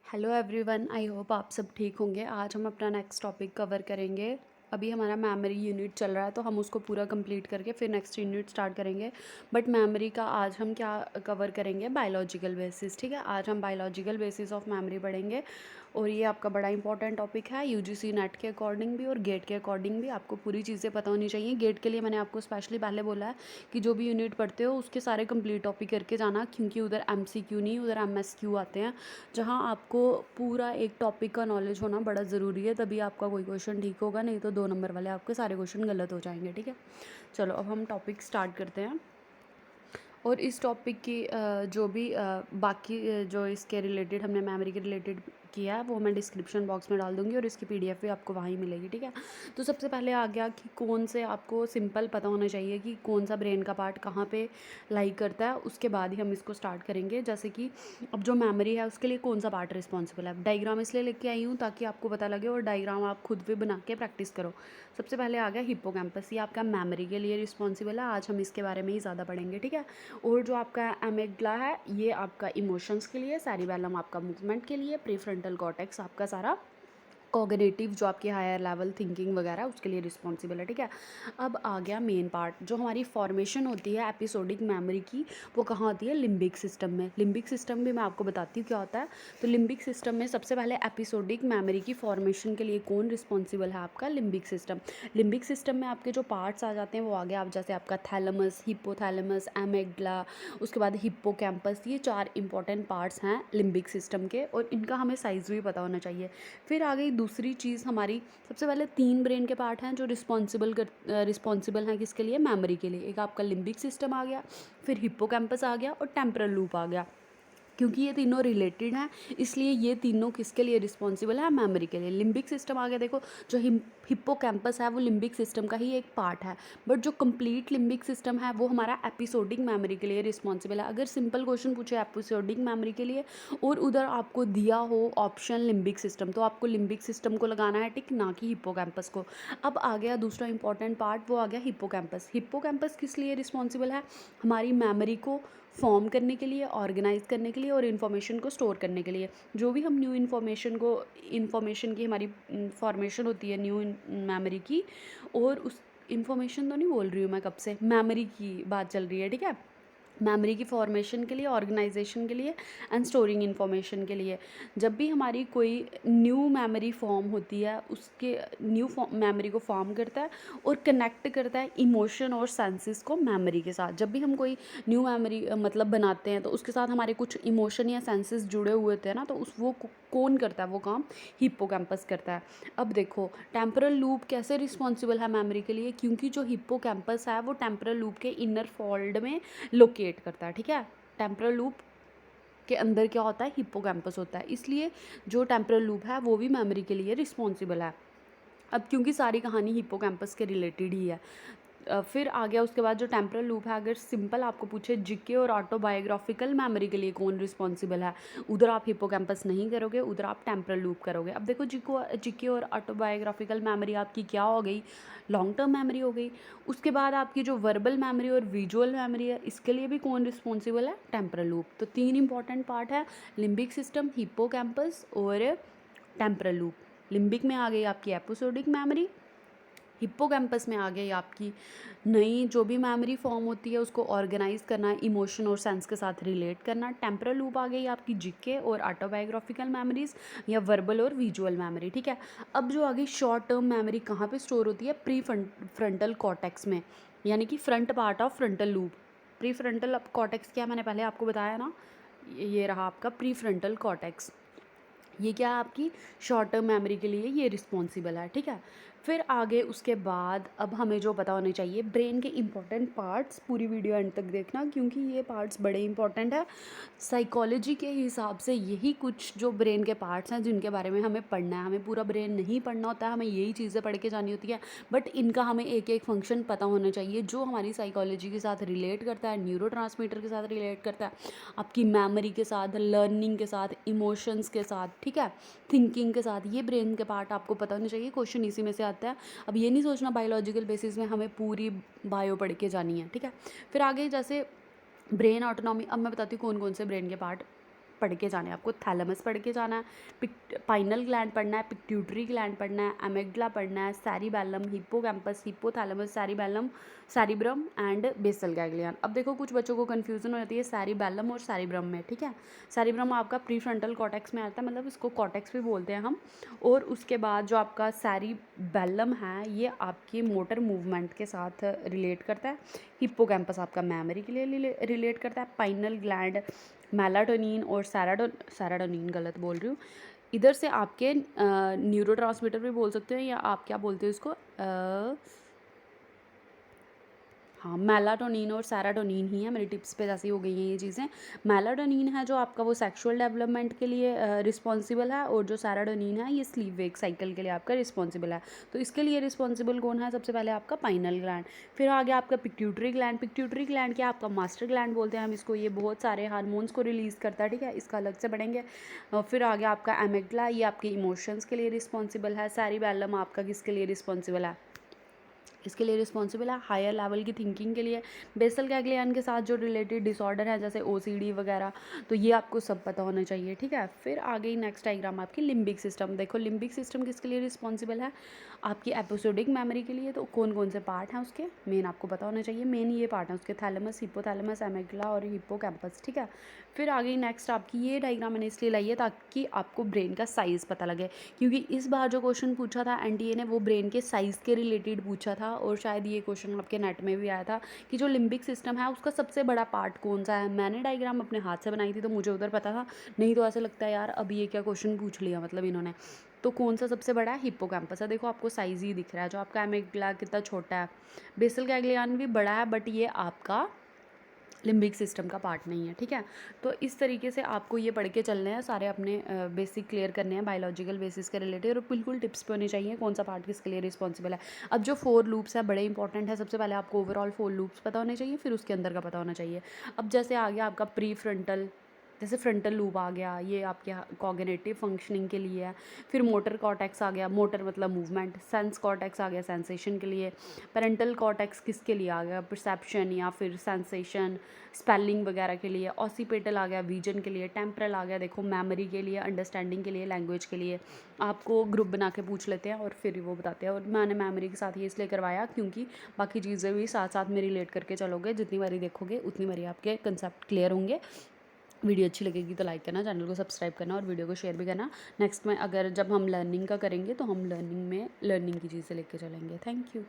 Hello everyone, I hope आप सब ठीक होंगे। आज हम अपना नेक्स्ट टॉपिक कवर करेंगे। अभी हमारा मेमोरी यूनिट चल रहा है तो हम उसको पूरा कंप्लीट करके फिर नेक्स्ट यूनिट स्टार्ट करेंगे। बट मेमोरी का आज हम क्या कवर करेंगे, बायोलॉजिकल बेसिस। ठीक है, आज हम बायोलॉजिकल बेसिस ऑफ मेमोरी पढ़ेंगे और ये आपका बड़ा इंपॉर्टेंट टॉपिक है। यूजीसी नेट के अकॉर्डिंग भी और गेट के अकॉर्डिंग भी आपको पूरी चीज़ें पता होनी चाहिए। गेट के लिए मैंने आपको स्पेशली पहले बोला है कि जो भी यूनिट पढ़ते हो उसके सारे कंप्लीट टॉपिक करके जाना, क्योंकि उधर एमसीक्यू नहीं, उधर एमएसक्यू आते हैं, जहाँ आपको पूरा एक टॉपिक का नॉलेज होना बड़ा ज़रूरी है। तभी आपका कोई क्वेश्चन ठीक होगा, नहीं तो 2 नंबर वाले आपके सारे क्वेश्चन गलत हो जाएंगे। ठीक है, चलो अब हम टॉपिक स्टार्ट करते हैं। और इस टॉपिक की जो भी बाकी जो इसके रिलेटेड हमने मेमोरी के रिलेटेड किया है वो मैं डिस्क्रिप्शन बॉक्स में डाल दूंगी और इसकी पीडीएफ भी आपको वहीं मिलेगी। ठीक है, तो सबसे पहले आ गया कि कौन से आपको सिंपल पता होना चाहिए कि कौन सा ब्रेन का पार्ट कहाँ पे लाई करता है, उसके बाद ही हम इसको स्टार्ट करेंगे। जैसे कि अब जो मेमोरी है उसके लिए कौन सा पार्ट रिस्पॉन्सिबल है। डायग्राम इसलिए लेके आई हूँ ताकि आपको पता लगे और डायग्राम आप खुद भी बना के प्रैक्टिस करो। सबसे पहले आ गया हिप्पोकैम्पस, ये आपका मेमोरी के लिए रिस्पॉन्सिबल है। आज हम इसके बारे में ही ज़्यादा पढ़ेंगे। ठीक है, और जो आपका एमिगडला है ये आपका इमोशंस के लिए, सेरिबेलम आपका मूवमेंट के लिए, प्रीफ्रंटल कॉर्टेक्स आपका सारा कॉग्निटिव जो आपकी हायर लेवल थिंकिंग वगैरह उसके लिए रिस्पॉन्सिबल है। ठीक है, अब आ गया मेन पार्ट, जो हमारी फॉर्मेशन होती है एपिसोडिक मेमोरी की, वो कहाँ होती है, लिम्बिक सिस्टम में। लिम्बिक सिस्टम भी मैं आपको बताती हूँ क्या होता है। तो लिम्बिक सिस्टम में सबसे पहले एपिसोडिक मेमोरी की फॉर्मेशन के लिए कौन रिस्पॉन्सिबल है, आपका लिम्बिक सिस्टम। लिम्बिक सिस्टम में आपके जो पार्ट्स आ जाते हैं वो आ गया आप जैसे आपका थैलेमस, हिप्पोथैलेमस, एमिगडला, उसके बाद हिप्पोकैम्पस। ये 4 इंपॉर्टेंट पार्ट्स हैं लिम्बिक सिस्टम के और इनका हमें साइज़ भी पता होना चाहिए। फिर आ गई दूसरी चीज़ हमारी, सबसे पहले 3 ब्रेन के पार्ट हैं जो रिस्पॉन्सिबल हैं किसके लिए, मेमोरी के लिए। एक आपका लिम्बिक सिस्टम आ गया, फिर हिप्पोकैम्पस आ गया और टेम्पोरल लूप आ गया। क्योंकि ये तीनों रिलेटेड हैं इसलिए ये तीनों किसके लिए रिस्पॉन्सिबल है, मेमोरी के लिए। लिम्बिक सिस्टम आ गया, देखो जो हिप्पोकैम्पस है वो लिम्बिक सिस्टम का ही एक पार्ट है, बट जो कंप्लीट लिम्बिक सिस्टम है वो हमारा एपिसोडिक मेमोरी के लिए रिस्पॉन्सिबल है। अगर सिंपल क्वेश्चन पूछे एपिसोडिक मेमोरी के लिए और उधर आपको दिया हो ऑप्शन लिम्बिक सिस्टम, तो आपको लिम्बिक सिस्टम को लगाना है टिक, ना कि हिप्पोकैम्पस को। अब आ गया दूसरा इंपॉर्टेंट पार्ट, वो आ गया हिप्पोकैम्पस। हिप्पोकैम्पस किस लिए रिस्पॉन्सिबल है, हमारी मेमोरी को फॉर्म करने के लिए, ऑर्गेनाइज करने के लिए और इन्फॉर्मेशन को स्टोर करने के लिए। जो भी हम न्यू इन्फॉर्मेशन की हमारी फॉर्मेशन होती है न्यू मेमोरी की, और उस इन्फॉर्मेशन तो नहीं बोल रही हूँ मैं, कब से मेमोरी की बात चल रही है। ठीक है, मेमोरी की फॉर्मेशन के लिए, ऑर्गेनाइजेशन के लिए एंड स्टोरिंग इन्फॉर्मेशन के लिए। जब भी हमारी कोई न्यू मेमोरी फॉर्म होती है उसके न्यू मेमोरी को फॉर्म करता है और कनेक्ट करता है इमोशन और सेंसेस को मेमोरी के साथ। जब भी हम कोई न्यू मेमोरी मतलब बनाते हैं तो उसके साथ हमारे कुछ इमोशन या सेंसेस जुड़े हुए होते हैं ना, तो उस वो कौन करता है वो काम, हिप्पोकैम्पस करता है। अब देखो टेम्पोरल लूप कैसे रिस्पॉन्सिबल है मेमोरी के लिए, क्योंकि जो हिप्पोकैम्पस है वो टेम्पोरल लूप के इनर फोल्ड में लोकेट करता है। ठीक है, टेम्पोरल लूप के अंदर क्या होता है, हिप्पोकैम्पस होता है, इसलिए जो टेम्पोरल लूप है वो भी मेमोरी के लिए रिस्पॉन्सिबल है। अब क्योंकि सारी कहानी हिप्पोकैम्पस के रिलेटेड ही है। फिर आ गया उसके बाद जो टेम्पोरल लूप है, अगर सिंपल आपको पूछे जीके और ऑटोबायोग्राफिकल मेमोरी के लिए कौन रिस्पॉन्सिबल है, उधर आप हिप्पोकैम्पस नहीं करोगे, उधर आप टेम्पोरल लूप करोगे। अब देखो जीके और ऑटोबायोग्राफिकल मेमोरी आपकी क्या हो गई, लॉन्ग टर्म मेमोरी हो गई। उसके बाद आपकी जो वर्बल मेमोरी और विजुअल मेमोरी है इसके लिए भी कौन रिस्पॉन्सिबल है, टेम्पोरल लूप। तो 3 इंपॉर्टेंट पार्ट है, लिम्बिक सिस्टम, हिप्पोकैम्पस और टेम्पोरल लूप। लिम्बिक में आ गई आपकी एपिसोडिक मेमोरी, हिप्पोकैम्पस में आ गई आपकी नई जो भी मेमोरी फॉर्म होती है उसको ऑर्गेनाइज करना, इमोशन और सेंस के साथ रिलेट करना। टेम्पोरल लूप आ गई आपकी जीके और ऑटोबायोग्राफिकल मेमोरीज या वर्बल और विजुअल मेमोरी। ठीक है, अब जो आ गई शॉर्ट टर्म मेमोरी कहाँ पे स्टोर होती है, प्री फ्रंटल कॉर्टेक्स में, यानी कि front part of frontal loop. Pre frontal cortex क्या, मैंने पहले आपको बताया ना, ये रहा आपका प्री फ्रंटल कॉर्टेक्स। ये क्या है, आपकी शॉर्ट टर्म मेमोरी के लिए ये रिस्पॉन्सिबल है। ठीक है, फिर आगे उसके बाद अब हमें जो पता होने चाहिए ब्रेन के इंपॉर्टेंट पार्ट्स, पूरी वीडियो एंड तक देखना क्योंकि ये पार्ट्स बड़े इंपॉर्टेंट है। साइकोलॉजी के हिसाब से यही कुछ जो ब्रेन के पार्ट्स हैं जिनके बारे में हमें पढ़ना है। हमें पूरा ब्रेन नहीं पढ़ना होता है, हमें यही चीज़ें पढ़ के जानी होती है, बट इनका हमें एक एक फंक्शन पता होना चाहिए जो हमारी साइकोलॉजी के साथ रिलेट करता है, न्यूरो के साथ रिलेट करता है, आपकी मेमोरी के साथ, लर्निंग के साथ, इमोशंस के साथ, ठीक है, थिंकिंग के साथ। ये ब्रेन के पार्ट आपको पता होने चाहिए, क्वेश्चन इसी में से आता है। अब ये नहीं सोचना बायोलॉजिकल बेसिस में हमें पूरी बायो पढ़ के जानी है। ठीक है, फिर आगे जैसे ब्रेन ऑटोनॉमी, अब मैं बताती हूँ कौन कौन से ब्रेन के पार्ट पढ़ के जाने हैं। आपको थैलेमस पढ़ के जाना है, पाइनल ग्लैंड पढ़ना है, पिट्यूटरी ग्लैंड पढ़ना है, एमिगडला पढ़ना है, cerebellum, hippocampus, hypothalamus, cerebellum, cerebrum and basal ganglion. अब देखो कुछ बच्चों को कन्फ्यूजन हो जाती है सेरिबेलम और सेरिब्रम में, ठीक है। सेरिब्रम आपका प्रीफ्रंटल कॉर्टेक्स में आता है, मतलब इसको कॉर्टेक्स भी बोलते हैं हम। और उसके बाद जो आपका सेरिबेलम है ये आपकी मोटर मूवमेंट के साथ रिलेट करता है। हिप्पोकैम्पस आपका मेमोरी के लिए रिलेट करता है। पाइनल ग्लैंड मेलाटोनिन और सैराडोनिन गलत बोल रही हूँ, इधर से आपके न्यूरोट्रांसमीटर भी बोल सकते हो, या आप क्या बोलते हो इसको, हाँ मेलाटोनिन और सेराटोनिन ही है। मेरी टिप्स पे जैसी हो गई हैं ये चीज़ें। मेलाटोनिन है जो आपका वो सेक्सुअल डेवलपमेंट के लिए रिस्पॉन्सिबल है, और जो सेराटोनिन है ये स्लीप वेक साइकिल के लिए आपका रिस्पॉन्सिबल है। तो इसके लिए रिस्पॉन्सिबल कौन है, सबसे पहले आपका पाइनल ग्लैंड, फिर आगे आपका पिट्यूटरी ग्लैंड। पिट्यूटरी ग्लैंड क्या आपका मास्टर ग्लैंड बोलते हैं हम इसको, ये बहुत सारे हार्मोन्स को रिलीज़ करता है, ठीक है, इसका अलग से पढ़ेंगे। फिर आगे आपका एमिगडला, ये आपके इमोशंस के लिए रिस्पॉन्सिबल है। सेरिबेलम आपका किसके लिए रिस्पॉन्सिबल है, इसके लिए रिस्पॉन्सिबल है हायर लेवल की थिंकिंग के लिए। बेसल गैंग्लियन के साथ जो रिलेटेड डिसऑर्डर है जैसे ओसीडी वगैरह, तो ये आपको सब पता होना चाहिए, ठीक है। फिर आ गई नेक्स्ट डायग्राम आपकी लिम्बिक सिस्टम। देखो लिम्बिक सिस्टम किसके लिए रिस्पॉन्सिबल है, आपकी एपिसोडिक मेमोरी के लिए। तो कौन कौन से पार्ट हैं उसके, मेन आपको पता होना चाहिए। मेन ये पार्ट हैं उसके, थैलेमस, हिपोथैलेमस, एमिगडला और हिप्पोकैम्पस, ठीक है। फिर आ गई नेक्स्ट आपकी, ये डायग्राम मैंने इसलिए लाई है ताकि आपको ब्रेन का साइज़ पता लगे, क्योंकि इस बार जो क्वेश्चन पूछा था एनटीए ने वो ब्रेन के साइज़ के रिलेटेड पूछा था, और शायद ये क्वेश्चन आपके नेट में भी आया था कि जो लिम्बिक सिस्टम है उसका सबसे बड़ा पार्ट कौन सा है। मैंने डायग्राम अपने हाथ से बनाई थी तो मुझे उधर पता था, नहीं तो ऐसा लगता है यार अब ये क्या क्वेश्चन पूछ लिया मतलब इन्होंने। तो कौन सा सबसे बड़ा है, हिप्पोकैम्पस है। देखो आपको साइज़ ही दिख रहा है, जो आपका एमिगडला कितना छोटा है। बेसल गैंग्लियन भी बड़ा है बट ये आपका लिम्बिक सिस्टम का पार्ट नहीं है, ठीक है। तो इस तरीके से आपको ये पढ़ के चलने हैं, सारे अपने बेसिक क्लियर करने हैं बायोलॉजिकल बेसिस के रिलेटेड, और बिल्कुल टिप्स पे होनी चाहिए कौन सा पार्ट किसके लिए रिस्पॉन्सिबल है। अब जो 4 लूप्स है बड़े इंपॉर्टेंट है, सबसे पहले आपको ओवरऑल 4 लूप्स पता होने चाहिए, फिर उसके अंदर का पता होना चाहिए। अब जैसे आ गया आपका प्री फ्रंटल, जैसे फ्रंटल लूप आ गया, ये आपके कॉग्निटिव फंक्शनिंग के लिए है। फिर मोटर कॉर्टेक्स आ गया, मोटर मतलब मूवमेंट। सेंस कॉर्टेक्स आ गया सेंसेशन के लिए। पेरेंटल कॉर्टेक्स किसके लिए आ गया, परसेप्शन या फिर सेंसेशन, स्पेलिंग वगैरह के लिए। ऑसिपिटल आ गया विजन के लिए। टेम्परल आ गया देखो मेमोरी के लिए, अंडरस्टैंडिंग के लिए, लैंग्वेज के लिए। आपको ग्रुप बना के पूछ लेते हैं और फिर वो बताते हैं, और मैंने मेमोरी के साथ ये इसलिए करवाया क्योंकि बाकी चीज़ें भी साथ साथ में रिलेट करके चलोगे, जितनी बारी देखोगे उतनी बारी आपके कंसेप्ट क्लियर होंगे। वीडियो अच्छी लगेगी तो लाइक करना, चैनल को सब्सक्राइब करना और वीडियो को शेयर भी करना। नेक्स्ट में अगर जब हम लर्निंग का करेंगे तो हम लर्निंग में लर्निंग की चीज़ें लेके चलेंगे। Thank you.